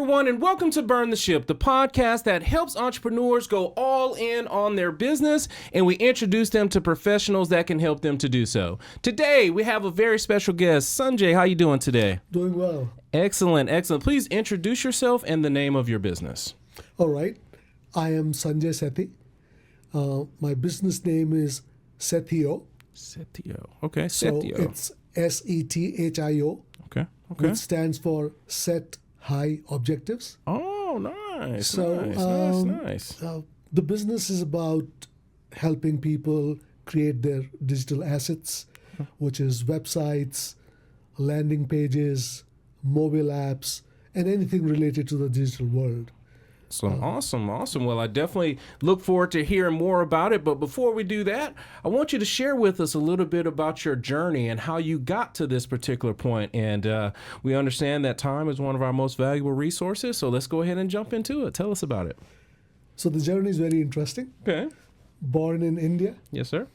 everyone, and welcome to Burn the Ship, the podcast that helps entrepreneurs go all in on their business, and we introduce them to professionals that can help them to do so. Today, we have a very special guest. Sanjay, how you doing today? Doing well. Excellent, excellent. Please introduce yourself and the name of your business. All right. I am Sanjay Sethi. My business name is Sethio. Sethio. Okay, So Sethio. it's Sethio, Okay. which stands for Set High Objectives. Oh, nice. So, nice. The business is about helping people create their digital assets, which is websites, landing pages, mobile apps, and anything related to the digital world. So awesome. Well, I definitely look forward to hearing more about it. But before we do that, I want you to share with us a little bit about your journey and how you got to this particular point. And we understand that time is one of our most valuable resources. So let's go ahead and jump into it. Tell us about it. So the journey is very interesting. Okay. Born in India, Yes, sir.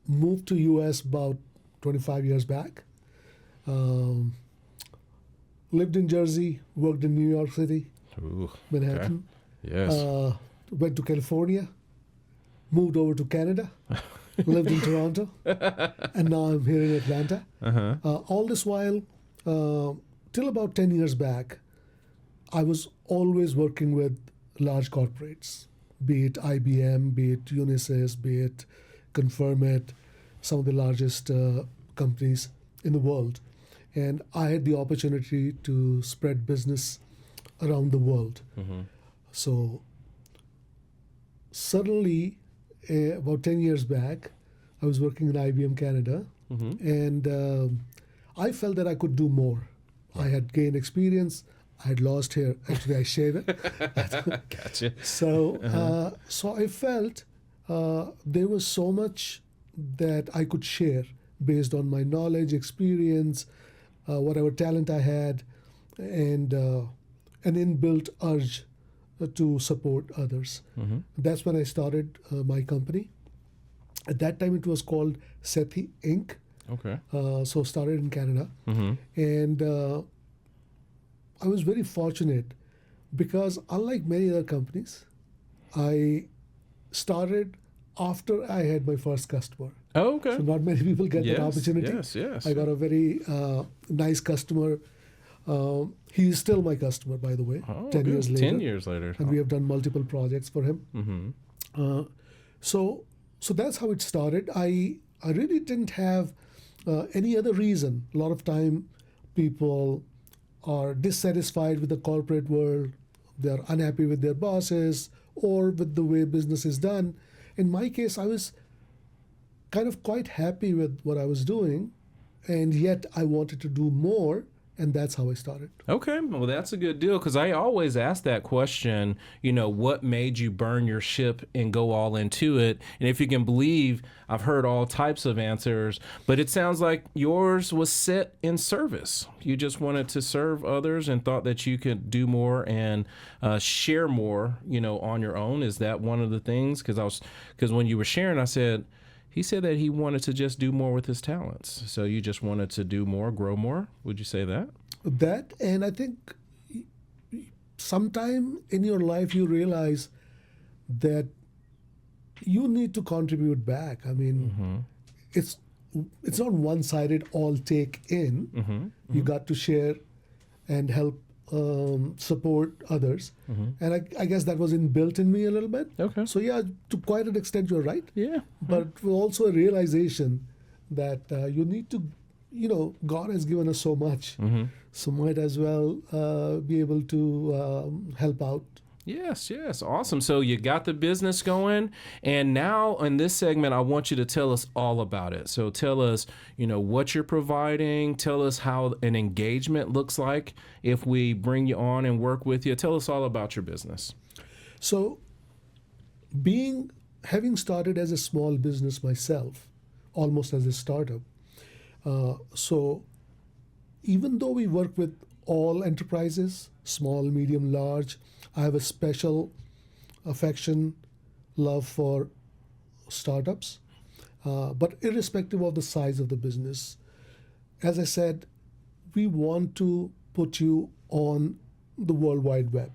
moved to US about 25 years back. Lived in Jersey, worked in New York City, Ooh, Manhattan. okay. Yes. Went to California, moved over to Canada, lived in Toronto, and now I'm here in Atlanta. All this while, till about 10 years back, I was always working with large corporates, be it IBM, be it Unisys, be it Confirmit, some of the largest companies in the world. And I had the opportunity to spread business around the world. So suddenly, about 10 years back, I was working in IBM Canada, and I felt that I could do more. I had gained experience. I had lost hair. Actually, I shave it. Gotcha. So, so I felt there was so much that I could share based on my knowledge, experience, whatever talent I had, and an inbuilt urge to support others. That's when I started my company. At that time, it was called Sethi Inc. Okay. So started in Canada, and I was very fortunate because unlike many other companies, I started after I had my first customer. Oh, okay. So not many people get that Yes, opportunity. yes. I got a very nice customer. He is still my customer, by the way, Oh, 10 good. years later. 10 years later. And we have done multiple projects for him. So that's how it started. I really didn't have any other reason. A lot of time people are dissatisfied with the corporate world. They're unhappy with their bosses or with the way business is done. In my case, I was kind of quite happy with what I was doing, and yet I wanted to do more, and that's how I started. Okay, well, that's a good deal because I always ask that question, what made you burn your ship and go all into it? And if you can believe, I've heard all types of answers, but it sounds like yours was set in service. You just wanted to serve others and thought that you could do more and share more, on your own. Is that one of the things? Because when you were sharing, I said, he said that he wanted to just do more with his talents. So you just wanted to do more, grow more. Would you say that? That, and I think sometime in your life you realize that you need to contribute back. I mean, it's not one-sided, all take in. You got to share and help support others. And I guess that was inbuilt in me a little bit. Okay. So yeah, to quite an extent you're right. Yeah. But also a realization that you need to, God has given us so much. So might as well be able to help out. Yes. Awesome. So you got the business going. And now in this segment, I want you to tell us all about it. So tell us, what you're providing. Tell us how an engagement looks like if we bring you on and work with you. Tell us all about your business. So having started as a small business myself, almost as a startup, so even though we work with all enterprises, small, medium, large, I have a special affection, love for startups, but irrespective of the size of the business. As I said, we want to put you on the World Wide Web.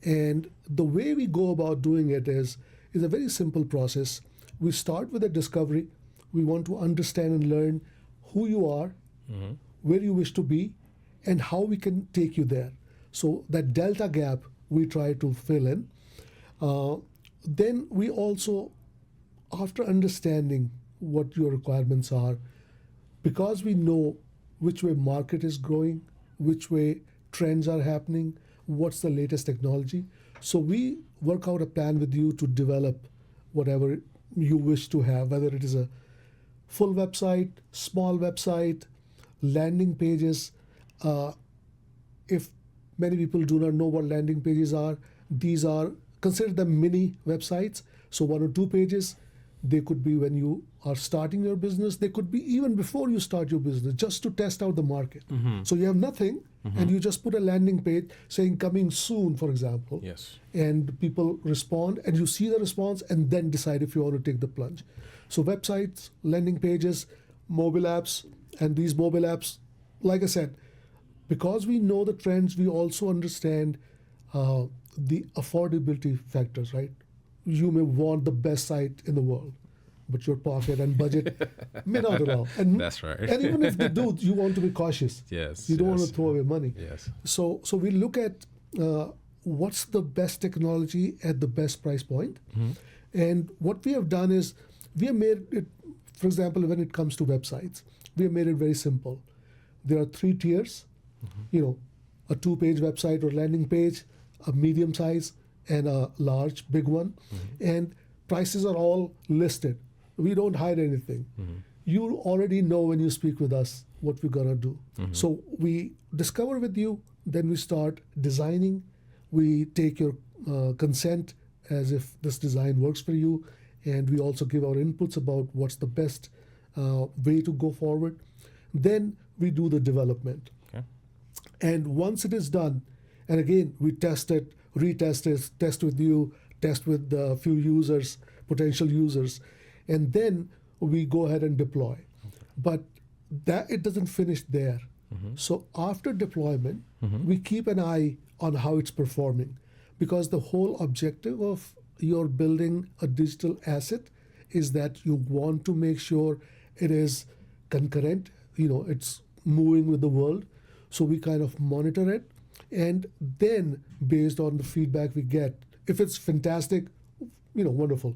And the way we go about doing it is a very simple process. We start with a discovery. We want to understand and learn who you are, where you wish to be, and how we can take you there. So that delta gap we try to fill in. Then we also, after understanding what your requirements are, because we know which way market is growing, which way trends are happening, what's the latest technology. So we work out a plan with you to develop whatever you wish to have, whether it is a full website, small website, landing pages. If many people do not know what landing pages are, these are, consider them mini websites. So 1 or 2 pages. They could be when you are starting your business. They could be even before you start your business, just to test out the market. So you have nothing, and you just put a landing page saying coming soon, for example. Yes. And people respond, and you see the response, and then decide if you want to take the plunge. So websites, landing pages, mobile apps, and these mobile apps, like I said, because we know the trends, we also understand the affordability factors, right? You may want the best site in the world, but your pocket and budget may not allow. And That's right. and even if they do, you want to be cautious. Yes. You don't want yes. to throw away money. Yes. So we look at what's the best technology at the best price point. And what we have done is we have made it, for example, when it comes to websites, we have made it very simple. There are 3 tiers, a 2-page website or landing page, a medium size, and a large, big one. And prices are all listed. We don't hide anything. You already know when you speak with us what we're going to do. So we discover with you, then we start designing. We take your consent as if this design works for you. And we also give our inputs about what's the best way to go forward. Then we do the development. Okay. And once it is done, and again, we test it, retest it, test with you, test with a few users, potential users, and then we go ahead and deploy. But that it doesn't finish there. So after deployment, we keep an eye on how it's performing, because the whole objective of your building a digital asset is that you want to make sure it is concurrent, it's moving with the world. So we kind of monitor it. And then, based on the feedback we get, if it's fantastic, wonderful.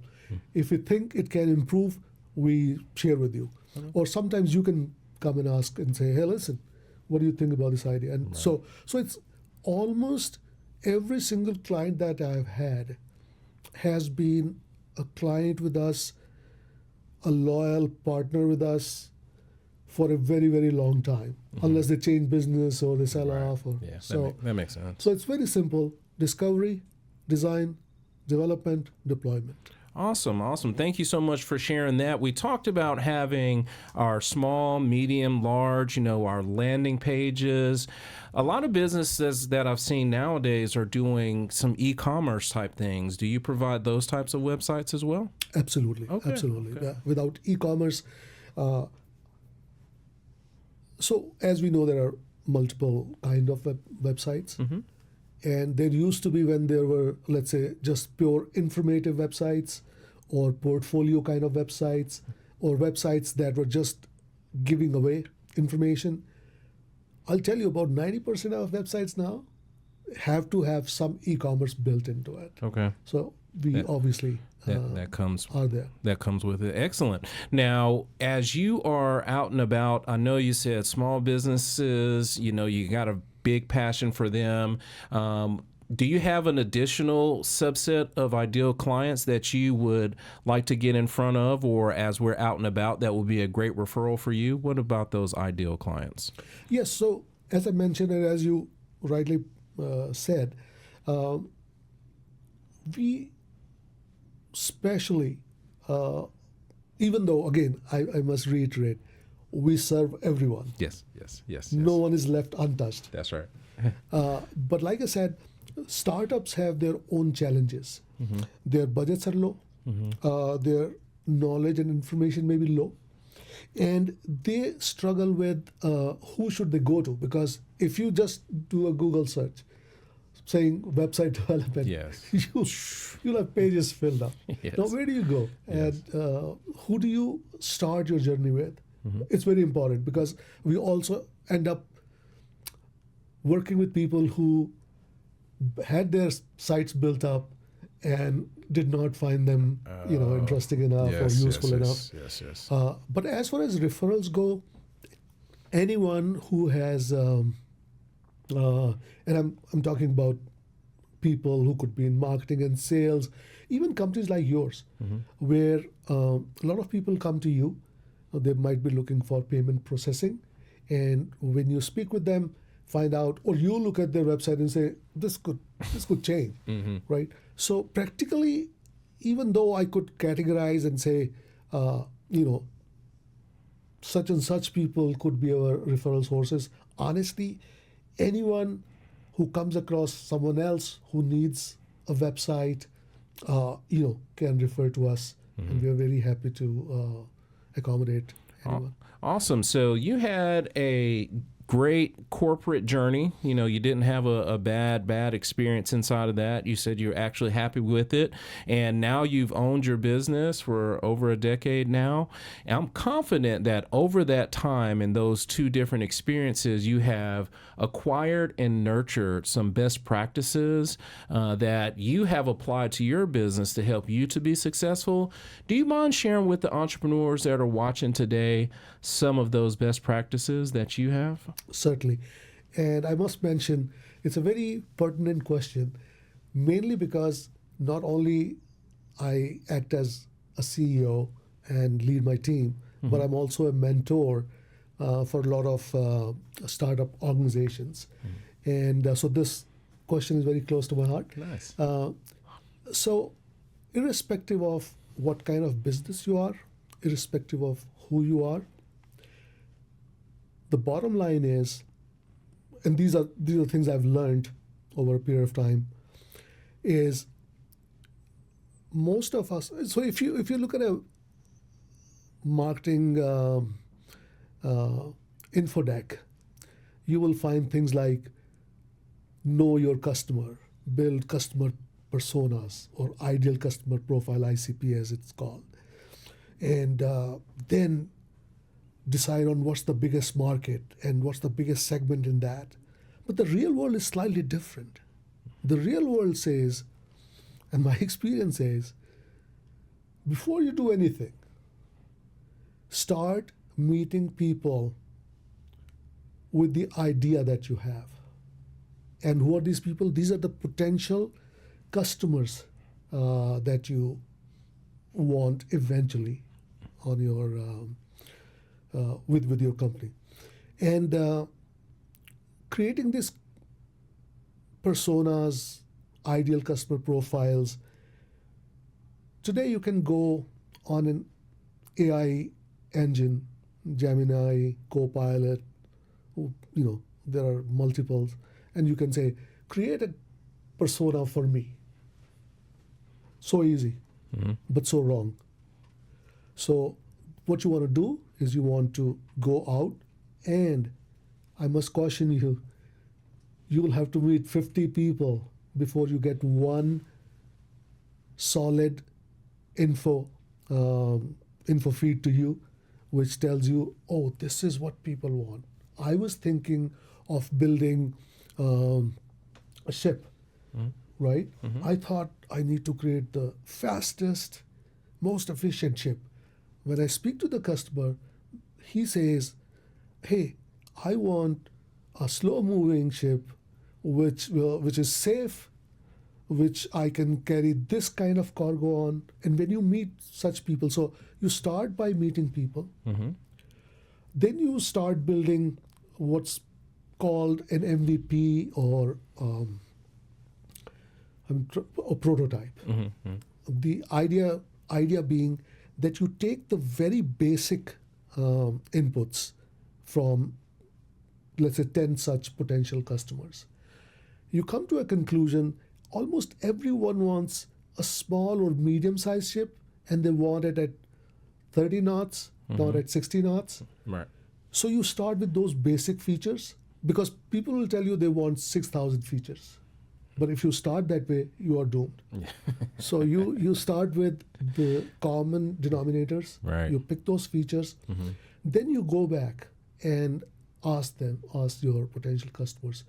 If we think it can improve, we share with you. Or sometimes you can come and ask and say, hey, listen, what do you think about this idea? And so it's almost every single client that I've had has been a client with us, a loyal partner with us for a very, very long time, unless they change business or they sell off. Or, Yeah, so that makes sense. So it's very simple: discovery, design, development, deployment. Awesome. Thank you so much for sharing that. We talked about having our small, medium, large, our landing pages. A lot of businesses that I've seen nowadays are doing some e-commerce type things. Do you provide those types of websites as well? Absolutely. Okay, Absolutely. okay. Yeah. Without e-commerce, so as we know, there are multiple kind of websites. And there used to be, when there were, let's say, just pure informative websites or portfolio kind of websites, or websites that were just giving away information. I'll tell you, about 90% of websites now have to have some e-commerce built into it. Okay. So we obviously That comes are there. That comes with it. Excellent. Now, as you are out and about, I know you said small businesses, you got a big passion for them. Do you have an additional subset of ideal clients that you would like to get in front of, or as we're out and about, that would be a great referral for you? What about those ideal clients? Yes. So as I mentioned, and as you rightly said, we especially, even though, again, I must reiterate, we serve everyone. Yes. No one is left untouched. That's right. But like I said, startups have their own challenges. Their budgets are low. Their knowledge and information may be low. And they struggle with who should they go to. Because if you just do a Google search, saying website development, Yes. you'll have pages filled up. Yes. Now, where do you go? Yes. And who do you start your journey with? Mm-hmm. It's very important because we also end up working with people who had their sites built up and did not find them, interesting enough or useful enough. Yes. But as far as referrals go, anyone who has, and I'm talking about people who could be in marketing and sales, even companies like yours, where a lot of people come to you. They might be looking for payment processing, and when you speak with them, find out, or you look at their website and say, this could change, right? So practically, even though I could categorize and say, such and such people could be our referral sources, honestly, anyone who comes across someone else who needs a website, can refer to us, and we are very happy to accommodate anyone. Awesome. So you had a great corporate journey. You didn't have a bad experience inside of that. You said you're actually happy with it. And now you've owned your business for over a decade now. And I'm confident that over that time and those two different experiences, you have acquired and nurtured some best practices that you have applied to your business to help you to be successful. Do you mind sharing with the entrepreneurs that are watching today some of those best practices that you have? Certainly. And I must mention, it's a very pertinent question, mainly because not only I act as a CEO and lead my team, but I'm also a mentor for a lot of startup organizations. And so this question is very close to my heart. Nice. So irrespective of what kind of business you are, irrespective of who you are, the bottom line is, and these are things I've learned over a period of time, is most of us. So if you look at a marketing info deck, you will find things like know your customer, build customer personas, or ideal customer profile, ICP as it's called, and then decide on what's the biggest market and what's the biggest segment in that. But the real world is slightly different. The real world says, and my experience says, before you do anything, start meeting people with the idea that you have. And who are these people? These are the potential customers that you want eventually on your with your company. And creating these personas, ideal customer profiles. Today you can go on an AI engine, Gemini, Copilot, there are multiples, and you can say, create a persona for me. So easy, but so wrong. So what you want to do is you want to go out, and I must caution you, you will have to meet 50 people before you get one solid info feed to you, which tells you, oh, this is what people want. I was thinking of building a ship, right? I thought I need to create the fastest, most efficient ship. When I speak to the customer, he says, hey, I want a slow-moving ship which is safe, which I can carry this kind of cargo on. And when you meet such people, so you start by meeting people, then you start building what's called an MVP or a prototype. The idea being that you take the very basic inputs from, let's say, 10 such potential customers. You come to a conclusion, almost everyone wants a small or medium-sized ship, and they want it at 30 knots, not at 60 knots. Right. So you start with those basic features, because people will tell you they want 6,000 features. But if you start that way, you are doomed. So you start with the common denominators. Right. You pick those features. Then you go back and ask your potential customers,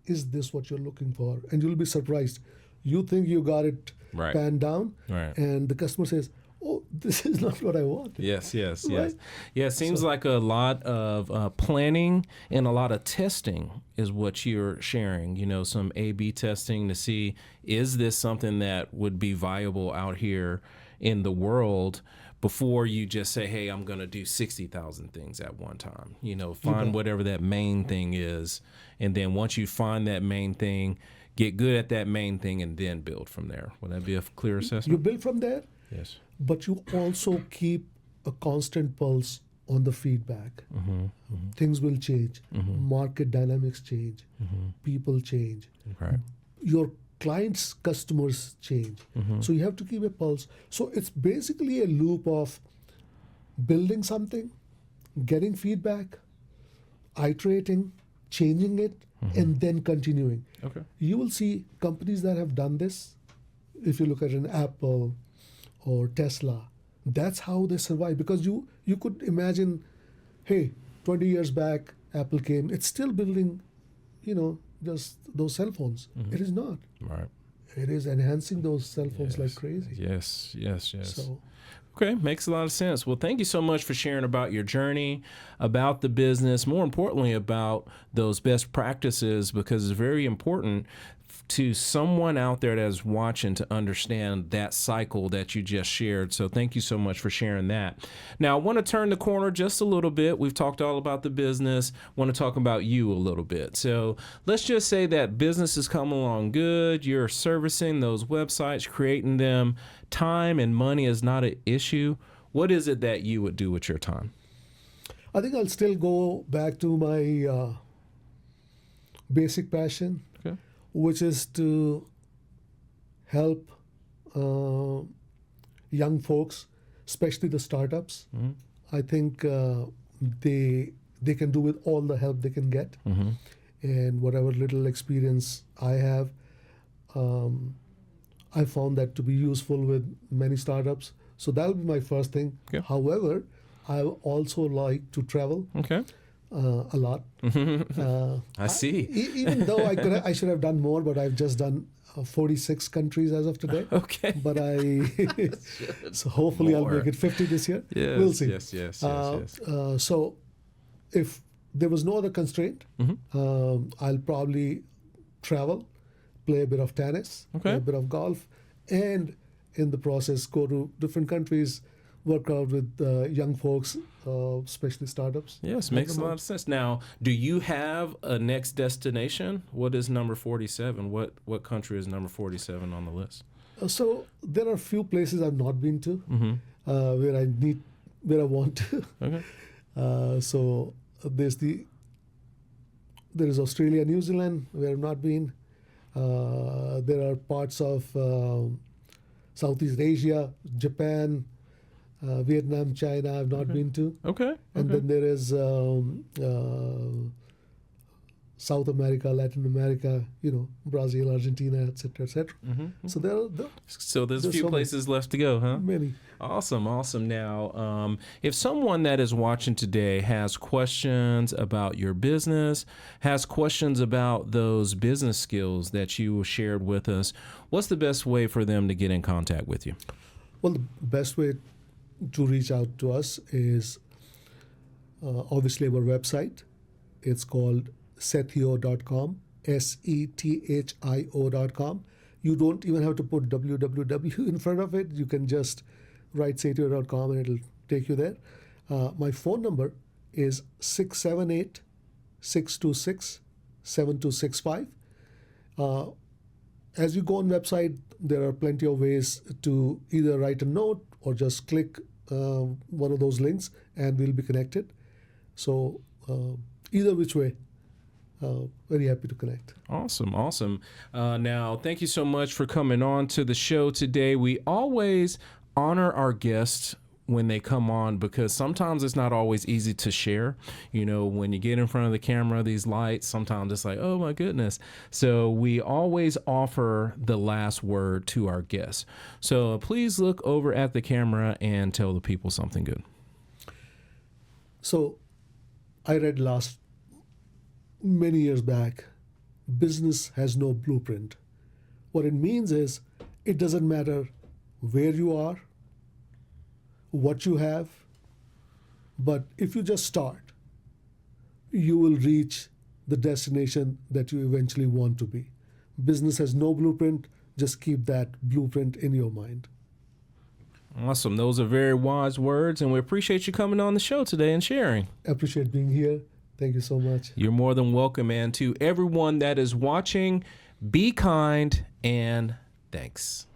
is this what you're looking for? And you'll be surprised. You think you got it Right. panned down, Right. and the customer says, oh, this is not what I want. Yes, yes, Right? yes. Yeah, it seems like a lot of planning and a lot of testing is what you're sharing. You know, some A/B testing to see, is this something that would be viable out here in the world, before you just say, hey, I'm going to do 60,000 things at one time. You know, find whatever that main thing is. And then once you find that main thing, get good at that main thing and then build from there. Would that be a clear You assessment? build from there, Yes. but you also keep a constant pulse on the feedback. Things will change. Market dynamics change. People change. Right. Your clients' customers change. So you have to keep a pulse. So it's basically a loop of building something, getting feedback, iterating, changing it, and then continuing. Okay. You will see companies that have done this. If you look at an Apple or Tesla, that's how they survive. Because you could imagine, hey, 20 years back, Apple came. It's still building, just those cell phones. It is not. Right. It is enhancing those cell phones like crazy. Yes, yes, yes. So Okay, makes a lot of sense. Well, thank you so much for sharing about your journey, about the business, more importantly, about those best practices, because it's very important to someone out there that's watching to understand that cycle that you just shared. So thank you so much for sharing that. Now, I want to turn the corner just a little bit. We've talked all about the business. I want to talk about you a little bit. So let's just say that business is coming along good. You're servicing those websites, creating them. Time and money is not an issue. What is it that you would do with your time? I think I'll still go back to my basic passion, Okay. which is to help young folks, especially the startups. I think they can do with all the help they can get, and whatever little experience I have, I found that to be useful with many startups. So that'll be my first thing. Okay. However, I also like to travel Okay. a lot. I see. Even though I should have done more, but I've just done 46 countries as of today. Okay. But so hopefully More. I'll make it 50 this year. Yes, We'll see. yes. So if there was no other constraint, I'll probably travel, play a bit of tennis, Okay. play a bit of golf, and in the process go to different countries, work out with young folks, especially startups. Yes, makes a lot of sense. Now, do you have a next destination? What is number 47? What country is number 47 on the list? So there are a few places I've not been to where I want to. Okay. So there is Australia, New Zealand, where I've not been. There are parts of Southeast Asia, Japan, Vietnam, China I've not been to. Okay. And then there is South America, Latin America, Brazil, Argentina, etc., etc. So So there's a There's few so many. places left to go, huh? many. Awesome. Now, if someone that is watching today has questions about your business, has questions about those business skills that you shared with us, what's the best way for them to get in contact with you? Well, the best way to reach out to us is obviously our website. It's called Sethio.com, Sethio.com. You don't even have to put www in front of it. You can just write Sethio.com and it'll take you there. My phone number is 678-626-7265. As you go on website, there are plenty of ways to either write a note or just click one of those links and we'll be connected. So either which way, very happy to connect. Awesome. Now, thank you so much for coming on to the show today. We always honor our guests when they come on, because sometimes it's not always easy to share. You know, when you get in front of the camera, these lights, sometimes it's like, oh my goodness. So we always offer the last word to our guests. So please look over at the camera and tell the people something good. So I read many years back, business has no blueprint. What it means is it doesn't matter where you are, what you have, but if you just start, you will reach the destination that you eventually want to be. Business has no blueprint. Just keep that blueprint in your mind. Awesome. Those are very wise words, and we appreciate you coming on the show today and sharing. Appreciate being here. Thank you so much. You're more than welcome. And to everyone that is watching, be kind and thanks.